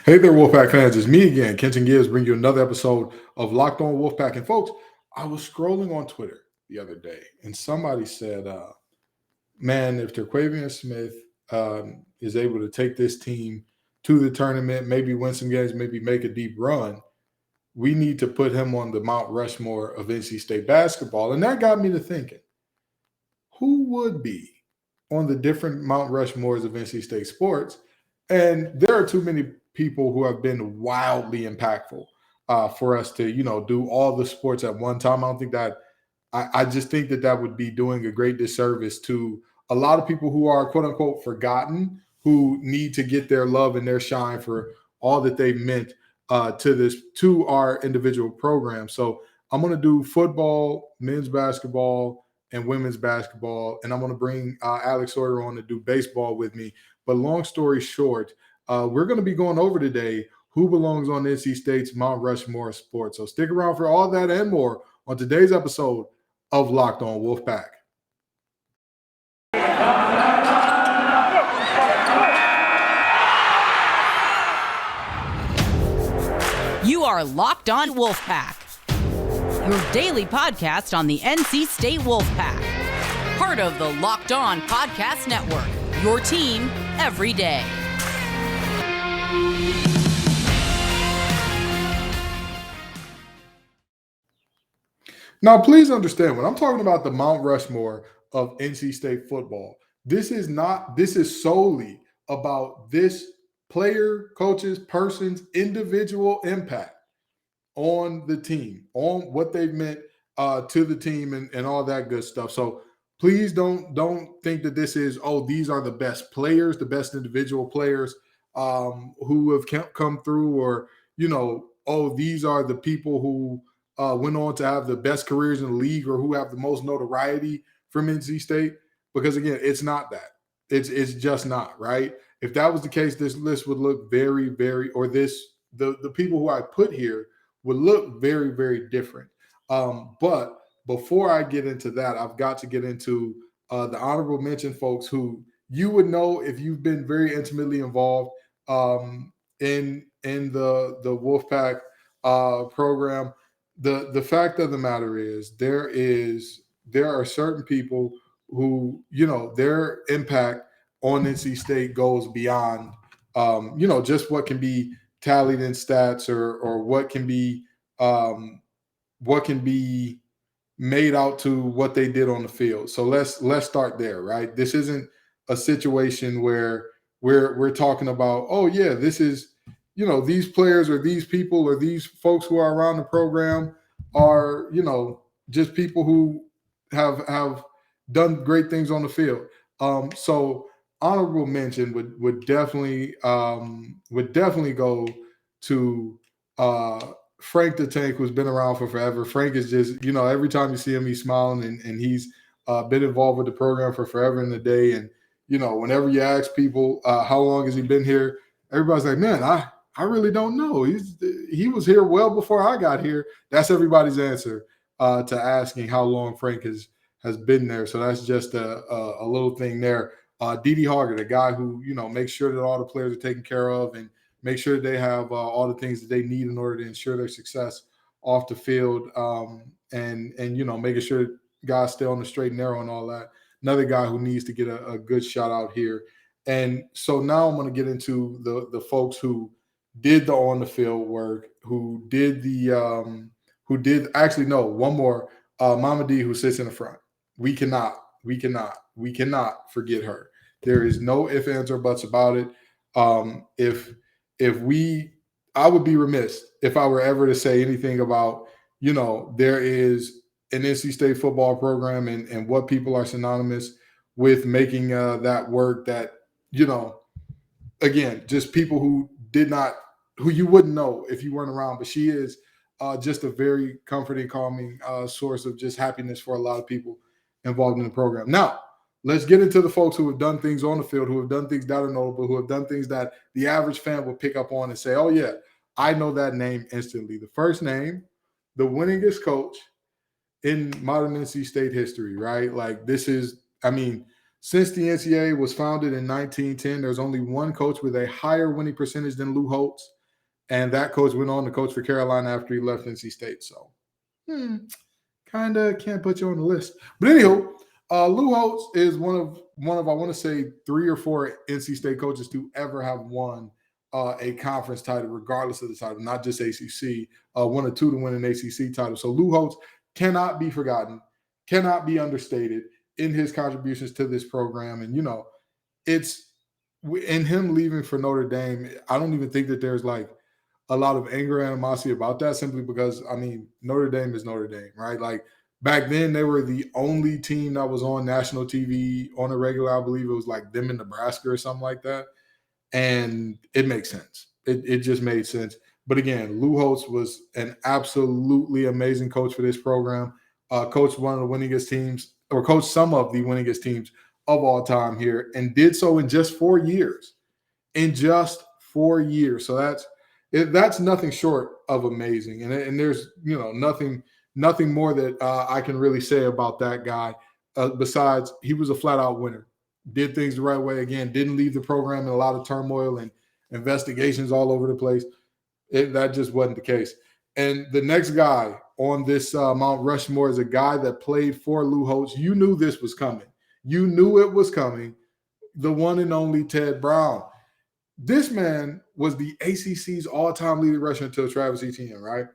Hey there, Wolfpack fans. It's me again, Kenton Gibbs, bring you another episode of Locked On Wolfpack. And folks, I was scrolling on Twitter the other day, and somebody said, man, if Terquavion Smith is able to take this team to the tournament, maybe win some games, maybe make a deep run, we need to put him on the Mount Rushmore of NC State basketball. And that got me to thinking, who would be on the different Mount Rushmores of NC State sports? And there are too many people who have been wildly impactful for us to, do all the sports at one time. I don't think that. I just think that that would be doing a great disservice to a lot of people who are quote unquote forgotten, who need to get their love and their shine for all that they meant to our individual program. So I'm going to do football, men's basketball, and women's basketball, and I'm going to bring Alex Sawyer on to do baseball with me. But long story short, we're going to be going over today who belongs on NC State's Mount Rushmore of sports. So stick around for all that and more on today's episode of Locked On Wolfpack. You are Locked On Wolfpack, your daily podcast on the NC State Wolfpack. Part of the Locked On Podcast Network, your team every day. Now, please understand, when I'm talking about the Mount Rushmore of NC State football, this is solely about this player, coaches, person's individual impact on the team, on what they've meant to the team and all that good stuff. So please don't think that this is, these are the best players, the best individual players who have come through, or, these are the people who went on to have the best careers in the league or who have the most notoriety from NC State. Because again, it's not that. It's just not, right? If that was the case, this list would look very, very, or the people who I put here would look very, very different. But before I get into that, I've got to get into the honorable mention folks who you would know if you've been very intimately involved in the Wolfpack program. The fact of the matter is there are certain people who, their impact on NC State goes beyond just what can be tallied in stats or what can be made out to what they did on the field. So let's start there, right? This isn't a situation where we're talking about, this is, these players or these people or these folks who are around the program are, just people who have done great things on the field. So honorable mention would definitely go to Frank the Tank, who's been around for forever. Frank is just, every time you see him, he's smiling, and he's been involved with the program for forever and a day. And, whenever you ask people how long has he been here, everybody's like, man, I really don't know. He was here well before I got here. That's everybody's answer to asking how long Frank has been there. So that's just a little thing there. Didi Hogger, the guy who, makes sure that all the players are taken care of and make sure they have all the things that they need in order to ensure their success off the field, and making sure guys stay on the straight and narrow and all that. Another guy who needs to get a good shout out here. And so now I'm going to get into the folks who did the on the field work, who did one more, Mama D, who sits in the front. We cannot forget her. There is no ifs, ands, or buts about it. I would be remiss if I were ever to say anything about, there is an NC State football program and what people are synonymous with making that work that, again, just people who you wouldn't know if you weren't around, but she is just a very comforting, calming source of just happiness for a lot of people involved in the program. Now, let's get into the folks who have done things on the field, who have done things that are notable, who have done things that the average fan will pick up on and say, oh, yeah, I know that name instantly. The first name, the winningest coach in modern NC State history, right? Like this is, Since the NCAA was founded in 1910, there's only one coach with a higher winning percentage than Lou Holtz, and that coach went on to coach for Carolina after he left NC State. So, kind of can't put you on the list. But anyhow, Lou Holtz is one of I want to say 3 or 4 NC State coaches to ever have won a conference title, regardless of the title, not just ACC. 1 or 2 to win an ACC title. So Lou Holtz cannot be forgotten, cannot be understated in his contributions to this program. And it's in him leaving for Notre Dame. I don't even think that there's like a lot of anger, animosity about that, simply because Notre Dame is Notre Dame, right? Like back then, they were the only team that was on national TV on a regular. I believe it was like them in Nebraska or something like that. And it makes sense. It just made sense. But again, Lou Holtz was an absolutely amazing coach for this program. Coached one of the winningest teams, or coached some of the winningest teams of all time here, and did so in just 4 years. In just 4 years. So that's nothing short of amazing. And there's nothing more that I can really say about that guy besides he was a flat out winner. Did things the right way. Again, didn't leave the program in a lot of turmoil and investigations all over the place. That just wasn't the case. And the next guy on this Mount Rushmore is a guy that played for Lou Holtz. You knew this was coming. You knew it was coming. The one and only Ted Brown. This man was the ACC's all-time leading rusher until Travis Etienne, right?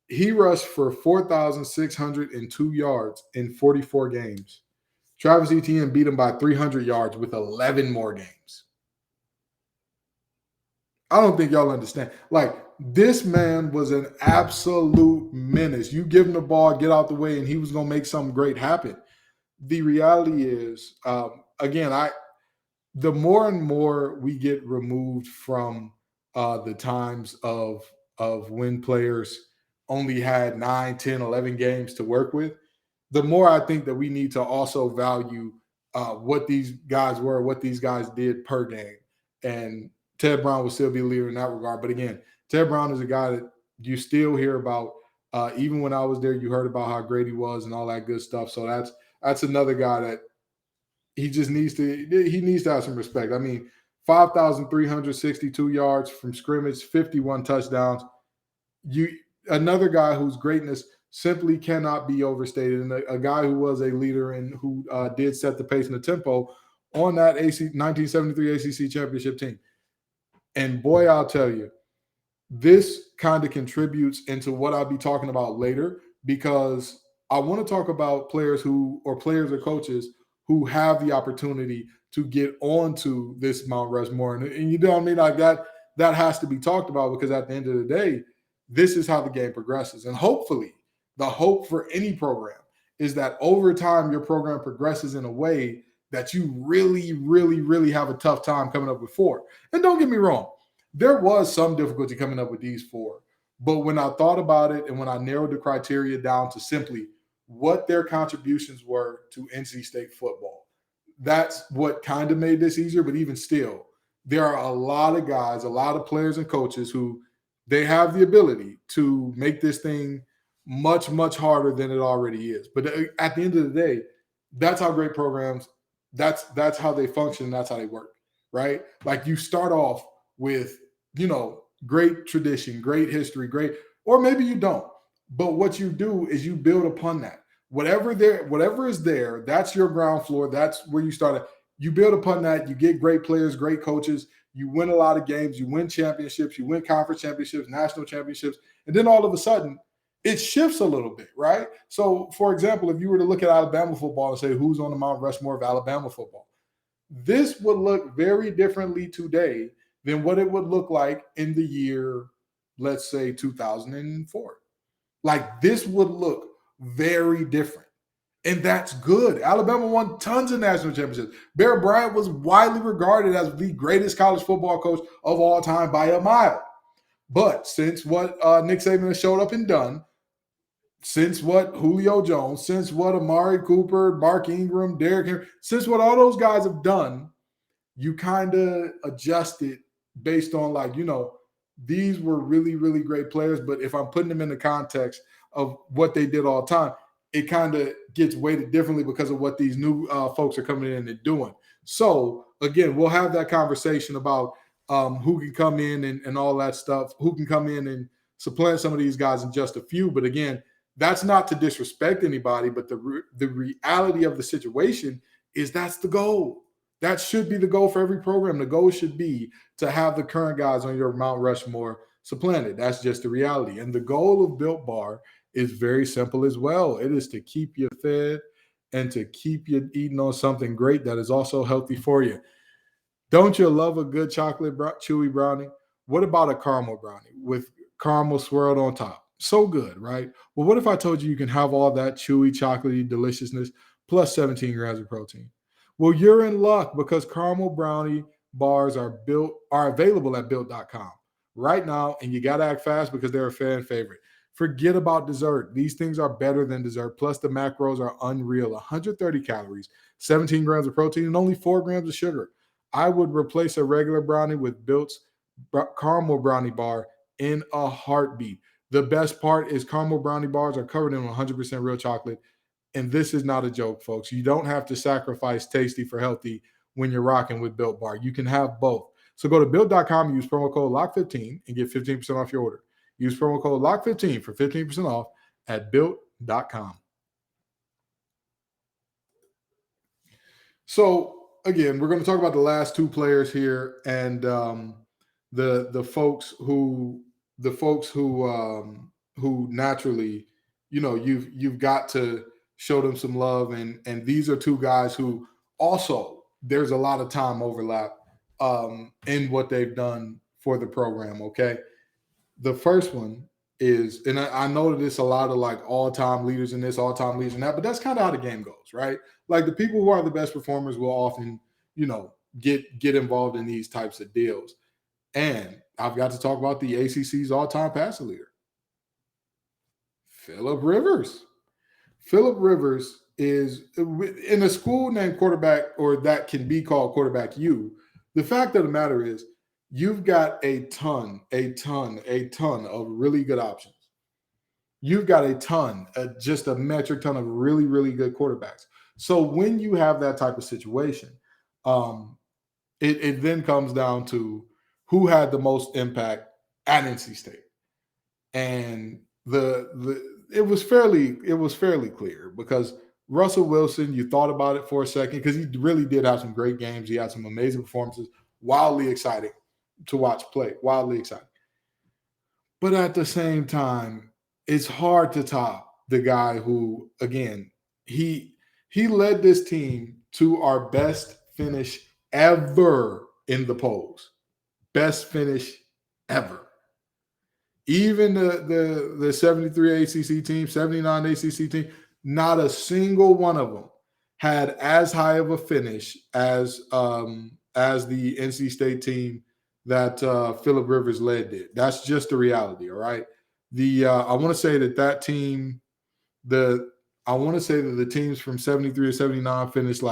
He rushed for 4,602 yards in 44 games. Travis Etienne beat him by 300 yards with 11 more games. I don't think y'all understand. Like, this man was an absolute menace. You give him the ball, get out the way, and he was going to make something great happen. The reality is, again, the more and more we get removed from the times of when players only had 9, 10, 11 games to work with, the more I think that we need to also value what these guys were, what these guys did per game. And Ted Brown will still be a leader in that regard. But again, Ted Brown is a guy that you still hear about. Even when I was there, you heard about how great he was and all that good stuff. So that's another guy that he just needs to have some respect. 5,362 yards from scrimmage, 51 touchdowns. Another guy whose greatness simply cannot be overstated, and a guy who was a leader and who did set the pace and the tempo on that 1973 ACC championship team. And boy, I'll tell you, this kind of contributes into what I'll be talking about later, because I want to talk about players or coaches who have the opportunity to get onto this Mount Rushmore. And you know what I mean? Like that has to be talked about, because at the end of the day, this is how the game progresses. And hopefully, the hope for any program is that over time, your program progresses in a way that you really, really, really have a tough time coming up with 4. And don't get me wrong, there was some difficulty coming up with these 4. But when I thought about it and when I narrowed the criteria down to simply what their contributions were to NC State football, that's what kind of made this easier. But even still, there are a lot of guys, a lot of players and coaches who they have the ability to make this thing much, much harder than it already is. But at the end of the day, that's how great programs, that's how they function, that's how they work, right? Like, you start off with, great tradition, great history, or maybe you don't. But what you do is you build upon that. Whatever is there, that's your ground floor. That's where you start. You build upon that. You get great players, great coaches. You win a lot of games. You win championships. You win conference championships, national championships. And then all of a sudden, it shifts a little bit, right? So, for example, if you were to look at Alabama football and say, who's on the Mount Rushmore of Alabama football, this would look very differently today than what it would look like in the year, let's say, 2004. Like, this would look very different. And that's good. Alabama won tons of national championships. Bear Bryant was widely regarded as the greatest college football coach of all time by a mile. But since what Nick Saban has showed up and done, since what Julio Jones, since what Amari Cooper, Mark Ingram, Derrick Henry, since what all those guys have done, you kind of adjust it based on, like, these were really, really great players. But if I'm putting them in the context of what they did all the time, it kind of gets weighted differently because of what these new folks are coming in and doing. So again, we'll have that conversation about who can come in and all that stuff, who can come in and supplant some of these guys in just a few. But again, that's not to disrespect anybody, but the reality of the situation is that's the goal. That should be the goal for every program. The goal should be to have the current guys on your Mount Rushmore supplanted. That's just the reality. And the goal of Built Bar is very simple as well. It is to keep you fed and to keep you eating on something great that is also healthy for you. Don't you love a good chocolate chewy brownie? What about a caramel brownie with caramel swirled on top? So good, right? Well, what if I told you you can have all that chewy, chocolatey deliciousness plus 17 grams of protein? Well, you're in luck because caramel brownie bars are available at built.com right now, and you got to act fast because they're a fan favorite. Forget about dessert. These things are better than dessert. Plus, the macros are unreal: 130 calories, 17 grams of protein, and only 4 grams of sugar. I would replace a regular brownie with Built's caramel brownie bar in a heartbeat. The best part is caramel brownie bars are covered in 100% real chocolate. And this is not a joke, folks. You don't have to sacrifice tasty for healthy when you're rocking with Built Bar. You can have both. So go to built.com and use promo code LOCK15 and get 15% off your order. Use promo code LOCK15 for 15% off at built.com. So again, we're going to talk about the last two players here and the folks who naturally, you've got to show them some love, and these are two guys who also there's a lot of time overlap in what they've done for the program. Okay, the first one is, and I know that it's a lot of like all-time leaders in this, all-time leaders in that, but that's kind of how the game goes, right? Like the people who are the best performers will often, get involved in these types of deals. And I've got to talk about the ACC's all-time passer leader, Philip Rivers. Philip Rivers is in a school named quarterback, or that can be called quarterback U. The fact of the matter is, you've got a ton of really good options. You've got just a metric ton of really, really good quarterbacks. So when you have that type of situation, it then comes down to who had the most impact at NC State. And it was fairly clear because Russell Wilson, you thought about it for a second because he really did have some great games. He had some amazing performances, wildly exciting to watch play, wildly exciting. But at the same time, it's hard to top the guy who, again, he led this team to our best finish ever in the polls. Best finish ever. Even the 73 ACC team, 79 ACC team, not a single one of them had as high of a finish as the NC State team that Philip Rivers led did. That's just the reality, all right? I want to say that team, I want to say that the teams from 73 to 79 finished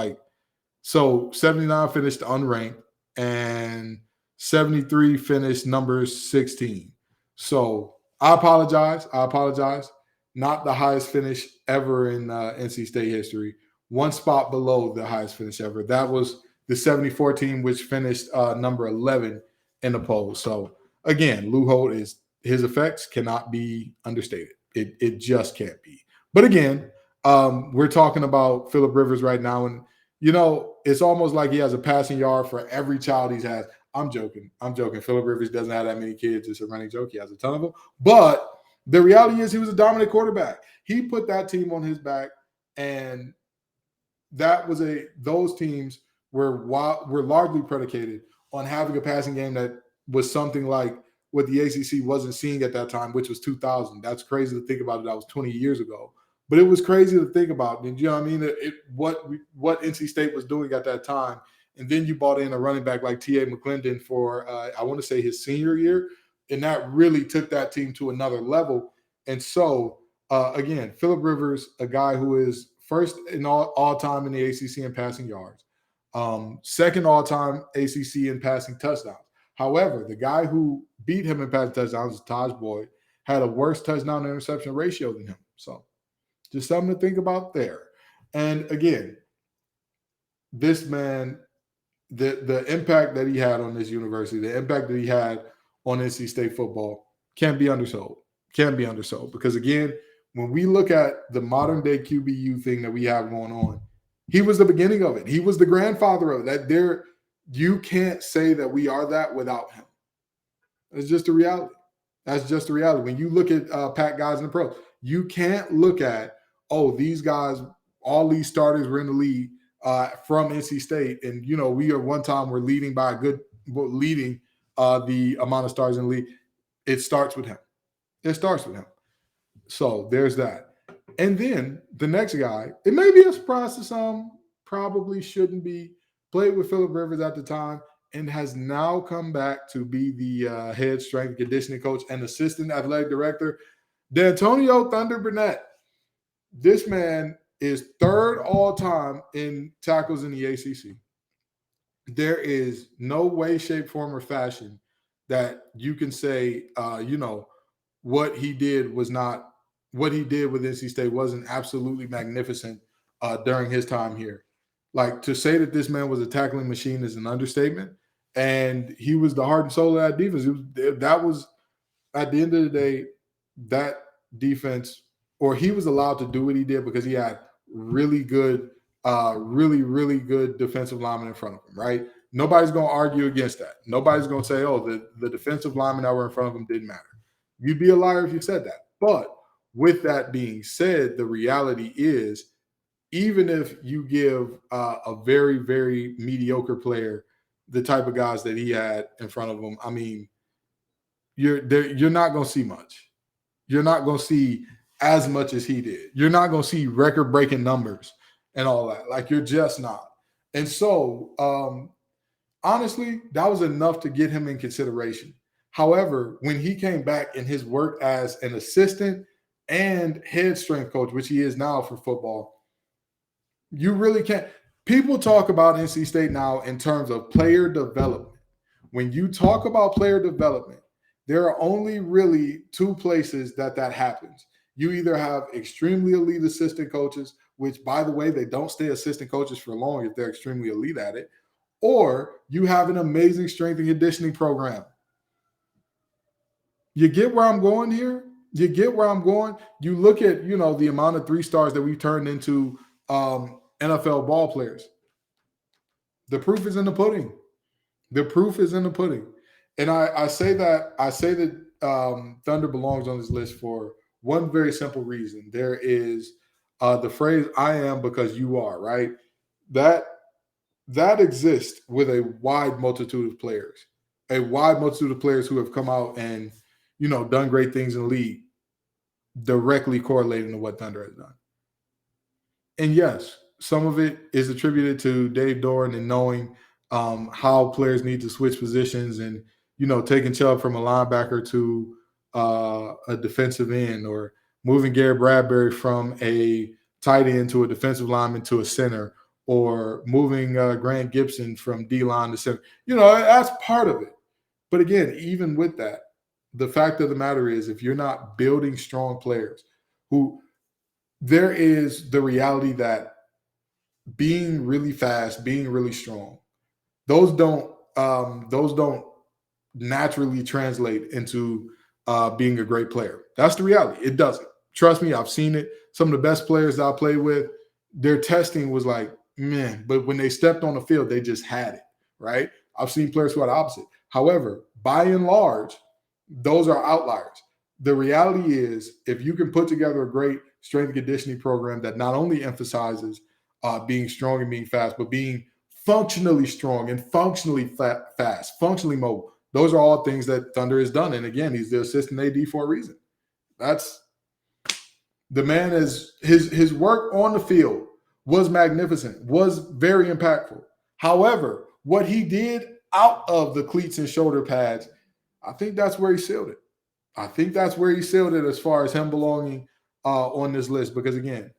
79 finished unranked and 73 finished number 16. So I apologize. Not the highest finish ever in NC State history. One spot below the highest finish ever. That was the 74 team, which finished number 11 in the poll. So again, Lou Holt his effects cannot be understated. It just can't be. But again, we're talking about Philip Rivers right now, and it's almost like he has a passing yard for every child he's had. I'm joking. Philip Rivers doesn't have that many kids. It's a running joke. He has a ton of them. But the reality is he was a dominant quarterback. He put that team on his back, and those teams were largely predicated on having a passing game that was something like what the ACC wasn't seeing at that time, which was 2000. That's crazy to think about. That was 20 years ago. But it was crazy to think about. And you know what I mean? What NC State was doing at that time. And then you brought in a running back like T.A. McClendon for, I want to say, his senior year. And that really took that team to another level. And so, again, Philip Rivers, a guy who is first in all time in the ACC in passing yards, second all-time ACC in passing touchdowns. However, the guy who beat him in passing touchdowns, Taj Boyd, had a worse touchdown-to-interception ratio than him. So Just something to think about there. And again, this man, the impact that he had on this university, the impact that he had on NC State football can't be undersold. Can't be undersold. Because again, when we look at the modern day QBU thing that we have going on, he was the beginning of it. He was the grandfather of it. You can't say that we are that without him. It's just a reality. That's just the reality. When you look at Pat guys in the pros, you can't look at, these guys, all these starters were in the league from NC State, and we are one time we're leading the amount of stars in the league. It starts with him. It starts with him. So there's that. And then the next guy, it may be a surprise to some, probably shouldn't be, played with Phillip Rivers at the time, and has now come back to be the head strength and conditioning coach and assistant athletic director, D'Antonio Thunder Burnett. This man is third all-time in tackles in the ACC. There is no way, shape, form, or fashion that you can say, what he did with NC State wasn't absolutely magnificent during his time here. Like, to say that this man was a tackling machine is an understatement. And he was the heart and soul of that defense. That was, at the end of the day, that defense, or he was allowed to do what he did because he had really good, really good defensive linemen in front of him, right? Nobody's going to argue against that. Nobody's going to say, the defensive linemen that were in front of him didn't matter. You'd be a liar if you said that. But with that being said, the reality is, even if you give a very, very mediocre player the type of guys that he had in front of him, I mean, you're not going to see much. You're not going to see as much as he did. You're not going to see record-breaking numbers and all that. Like, you're just not. And so, honestly, that was enough to get him in consideration. However, when he came back in his work as an assistant and head strength coach, which he is now for football, you really can't. People talk about NC State now in terms of player development. When you talk about player development, there are only really two places that happens. You either have extremely elite assistant coaches, which, by the way, they don't stay assistant coaches for long if they're extremely elite at it, or you have an amazing strength and conditioning program. You get where I'm going here? You get where I'm going? You look at, the amount of 3 stars that we've turned into NFL ball players. The proof is in the pudding. The proof is in the pudding. And I say that Thunder belongs on this list for one very simple reason. There is the phrase, I am because you are, right? That exists with a wide multitude of players. A wide multitude of players who have come out and, done great things in the league, directly correlating to what Thunder has done. And yes, some of it is attributed to Dave Doran and knowing how players need to switch positions and, taking Chubb from a linebacker to a defensive end, or moving Garrett Bradbury from a tight end to a defensive lineman to a center, or moving Grant Gibson from D-line to center. That's part of it. But again, even with that, the fact of the matter is, if you're not building strong players there is the reality that being really fast, being really strong, those don't naturally translate into being a great player. That's the reality. It doesn't. Trust me, I've seen it. Some of the best players that I played with, their testing was like, man, but when they stepped on the field, they just had it, right? I've seen players who are the opposite. However, by and large, those are outliers. The reality is, if you can put together a great strength and conditioning program that not only emphasizes being strong and being fast, but being functionally strong and functionally fast, functionally mobile, those are all things that Thunder has done. And again, he's the assistant AD for a reason. That's the man. Is his work on the field was magnificent, was very impactful. However, what he did out of the cleats and shoulder pads, I think that's where he sealed it. I think that's where he sealed it as far as him belonging on this list. Because again,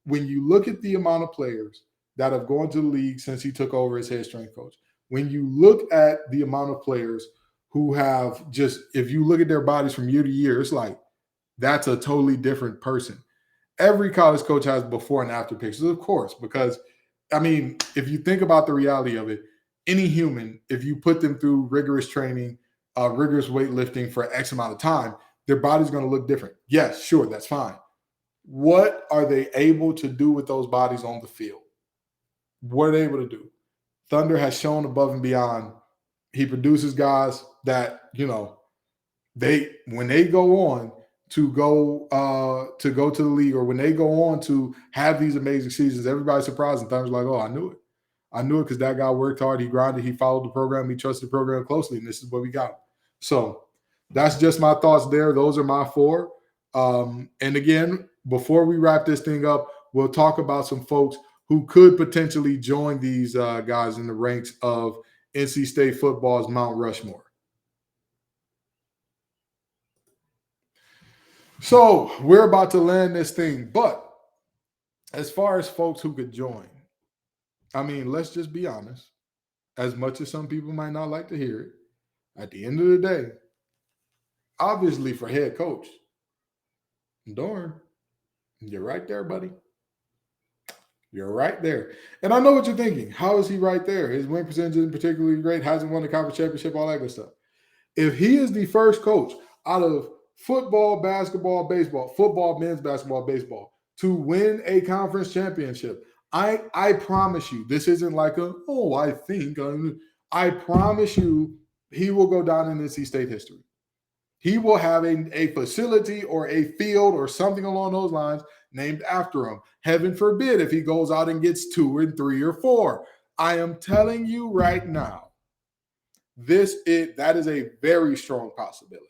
when you look at the amount of players that have gone to the league since he took over as head strength coach, when you look at the amount of players who have just, if you look at their bodies from year to year, it's like, that's a totally different person. Every college coach has before and after pictures, of course, because, I mean, if you think about the reality of it, any human, if you put them through rigorous training, rigorous weightlifting for X amount of time, their body's going to look different. Yes, sure, that's fine. What are they able to do with those bodies on the field? What are they able to do? Thunder has shown above and beyond. He produces guys that, when they go on to go to the league, or when they go on to have these amazing seasons, everybody's surprised, and Thunder's like, oh, I knew it. I knew it because that guy worked hard. He grinded. He followed the program. He trusted the program closely, and this is what we got. So that's just my thoughts there. Those are my 4. And again, before we wrap this thing up, we'll talk about some folks who could potentially join these guys in the ranks of NC State football's Mount Rushmore. So we're about to land this thing. But as far as folks who could join, I mean, let's just be honest. As much as some people might not like to hear it, at the end of the day, obviously for head coach, Dorn, you're right there, buddy. You're right there. And I know what you're thinking. How is he right there? His win percentage isn't particularly great, hasn't won the conference championship, all that good stuff. If he is the first coach out of football, basketball, baseball, football, men's basketball, baseball, to win a conference championship, I promise you, this isn't like I think. I promise you, he will go down in NC State history. He will have a facility or a field or something along those lines named after him. Heaven forbid if he goes out and gets 2 and 3 or 4. I am telling you right now, that is a very strong possibility.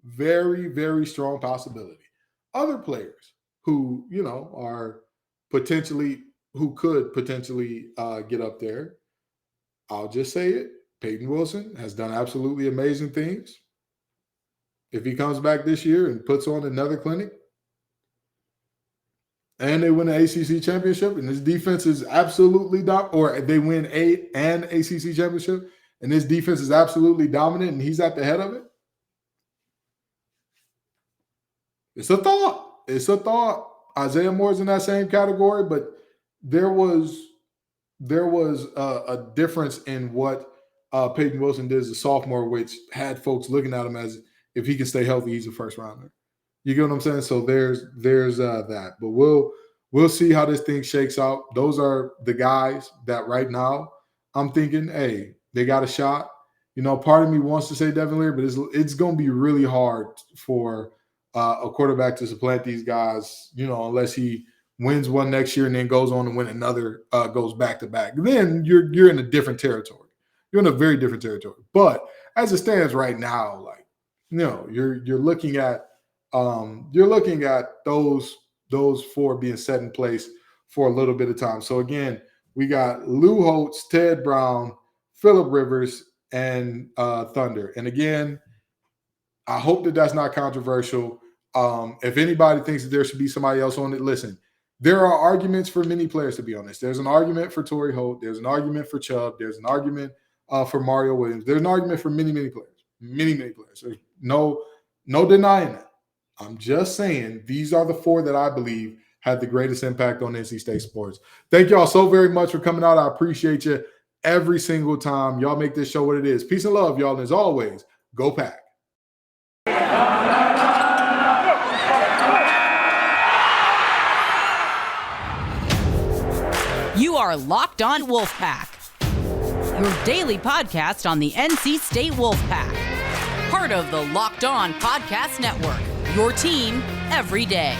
Very, very strong possibility. Other players who, could potentially get up there, I'll just say it. Peyton Wilson has done absolutely amazing things. If he comes back this year and puts on another clinic and they win an ACC championship and his defense is absolutely or they win an ACC championship and his defense is absolutely dominant and he's at the head of it, it's a thought. It's a thought. Isaiah Moore's in that same category, but there was a difference in what Peyton Wilson did as a sophomore, which had folks looking at him as, if he can stay healthy, he's a first rounder. You get what I'm saying? So there's that. But we'll see how this thing shakes out. Those are the guys that right now I'm thinking, hey, they got a shot. Part of me wants to say Devin Leary, but it's going to be really hard for a quarterback to supplant these guys, unless he wins one next year and then goes on to win another, goes back to back. Then you're in a different territory. You're in a very different territory. But as it stands right now, you're looking at those 4 being set in place for a little bit of time. So again, we got Lou Holtz, Ted Brown, Phillip Rivers, and Thunder. And again, I hope that that's not controversial. If anybody thinks that there should be somebody else on it, listen, there are arguments for many players to be on this. There's an argument for Torrey Holt. There's an argument for Chubb. There's an argument for Mario Williams. There's an argument for many, many players. Many, many players. There's no denying that. I'm just saying these are the 4 that I believe had the greatest impact on NC State sports. Thank y'all so very much for coming out. I appreciate you every single time. Y'all make this show what it is. Peace and love, y'all. And as always, go Pack. You are Locked On Wolfpack, your daily podcast on the NC State Wolfpack. Part of the Locked On Podcast Network, your team every day.